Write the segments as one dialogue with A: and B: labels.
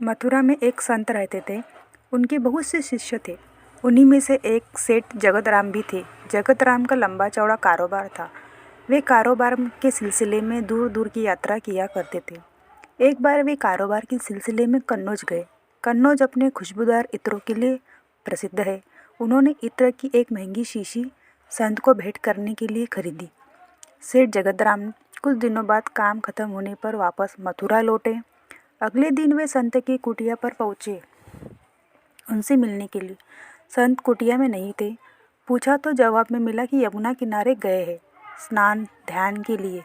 A: मथुरा में एक संत रहते थे। उनके बहुत से शिष्य थे। उन्हीं में से एक सेठ जगत राम भी थे। जगत राम का लंबा चौड़ा कारोबार था। वे कारोबार के सिलसिले में दूर दूर की यात्रा किया करते थे। एक बार वे कारोबार के सिलसिले में कन्नौज गए। कन्नौज अपने खुशबूदार इत्रों के लिए प्रसिद्ध है। उन्होंने इत्र की एक महंगी शीशी संत को भेंट करने के लिए खरीदी। सेठ जगत राम कुछ दिनों बाद काम खत्म होने पर वापस मथुरा लौटे। अगले दिन वे संत की कुटिया पर पहुँचे उनसे मिलने के लिए। संत कुटिया में नहीं थे। पूछा तो जवाब में मिला कि यमुना किनारे गए हैं स्नान ध्यान के लिए।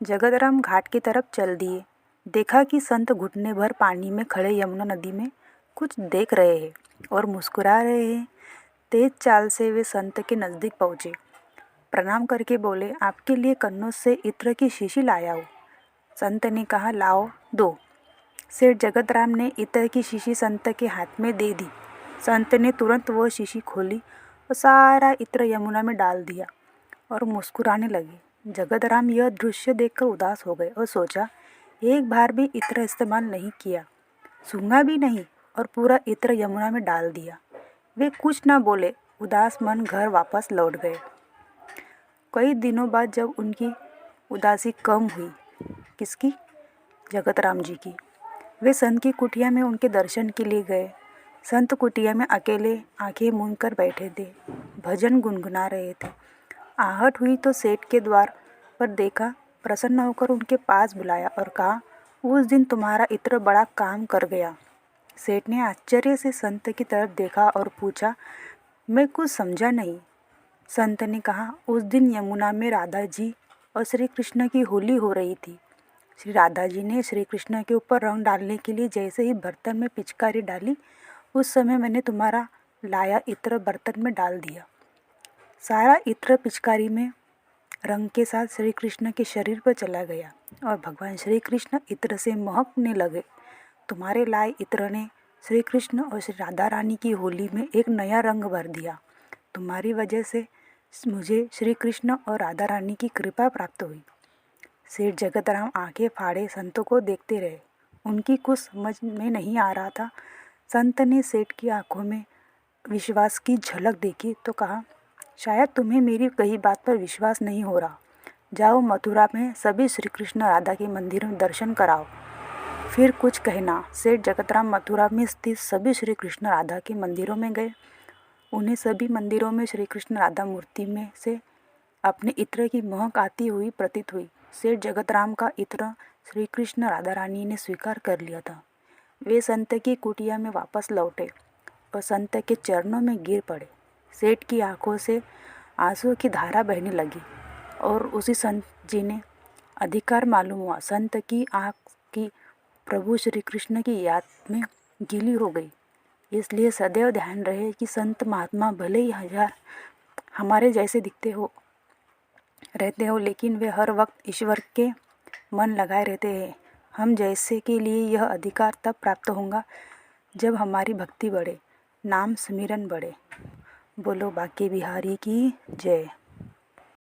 A: जगत राम घाट की तरफ चल दिए। देखा कि संत घुटने भर पानी में खड़े यमुना नदी में कुछ देख रहे हैं और मुस्कुरा रहे हैं। तेज चाल से वे संत के नज़दीक पहुँचे। प्रणाम करके बोले, आपके लिए कन्नौज से इत्र की शीशी लाया हूँ। संत ने कहा, लाओ दो। सेठ जगत राम ने इत्र की शीशी संत के हाथ में दे दी। संत ने तुरंत वह शीशी खोली और सारा इत्र यमुना में डाल दिया और मुस्कुराने लगे। जगत राम यह दृश्य देखकर उदास हो गए और सोचा, एक बार भी इत्र इस्तेमाल नहीं किया, सूंघा भी नहीं और पूरा इत्र यमुना में डाल दिया। वे कुछ न बोले, उदास मन घर वापस लौट गए। कई दिनों बाद जब उनकी उदासी कम हुई, किसकी? जगत राम जी की, वे संत की कुटिया में उनके दर्शन के लिए गए। संत कुटिया में अकेले आंखें मूंद कर बैठे थे, भजन गुनगुना रहे थे। आहट हुई तो सेठ के द्वार पर देखा। प्रसन्न होकर उनके पास बुलाया और कहा, उस दिन तुम्हारा इत्र बड़ा काम कर गया। सेठ ने आश्चर्य से संत की तरफ देखा और पूछा, मैं कुछ समझा नहीं। संत ने कहा, उस दिन यमुना में राधा जी और श्री कृष्ण की होली हो रही थी। श्री राधा जी ने श्री कृष्ण के ऊपर रंग डालने के लिए जैसे ही बर्तन में पिचकारी डाली, उस समय मैंने तुम्हारा लाया इत्र बर्तन में डाल दिया। सारा इत्र पिचकारी में रंग के साथ श्री कृष्ण के शरीर पर चला गया और भगवान श्री कृष्ण इत्र से महकने लगे। तुम्हारे लाए इत्र ने श्री कृष्ण और श्री राधा रानी की होली में एक नया रंग भर दिया। तुम्हारी वजह से मुझे श्री कृष्ण और राधा रानी की कृपा प्राप्त हुई। सेठ जगत राम आंखें फाड़े संतों को देखते रहे। उनकी कुछ समझ में नहीं आ रहा था। संत ने सेठ की आंखों में विश्वास की झलक देखी तो कहा, शायद तुम्हें मेरी कही बात पर विश्वास नहीं हो रहा। जाओ मथुरा में सभी श्री कृष्ण राधा के मंदिरों में दर्शन कराओ, फिर कुछ कहना। सेठ जगत राम मथुरा में स्थित सभी श्री कृष्ण राधा के मंदिरों में गए। उन्हें सभी मंदिरों में श्री कृष्ण राधा मूर्ति में से अपने इत्र की महक आती हुई प्रतीत हुई। सेठ जगत राम का इत्र श्री कृष्ण राधा रानी ने स्वीकार कर लिया था। वे संत की कुटिया में वापस लौटे और संत के चरणों में गिर पड़े। सेठ की आंखों से आंसुओं की धारा बहने लगी और उसी संत जी ने अधिकार मालूम हुआ। संत की आँख की प्रभु श्री कृष्ण की याद में गीली हो गई। इसलिए सदैव ध्यान रहे कि संत महात्मा भले ही हजार हमारे जैसे रहते हो, लेकिन वे हर वक्त ईश्वर के मन लगाए रहते हैं। हम जैसे के लिए यह अधिकार तब प्राप्त होगा जब हमारी भक्ति बढ़े, नाम स्मिरन बढ़े। बोलो बांके बिहारी की जय।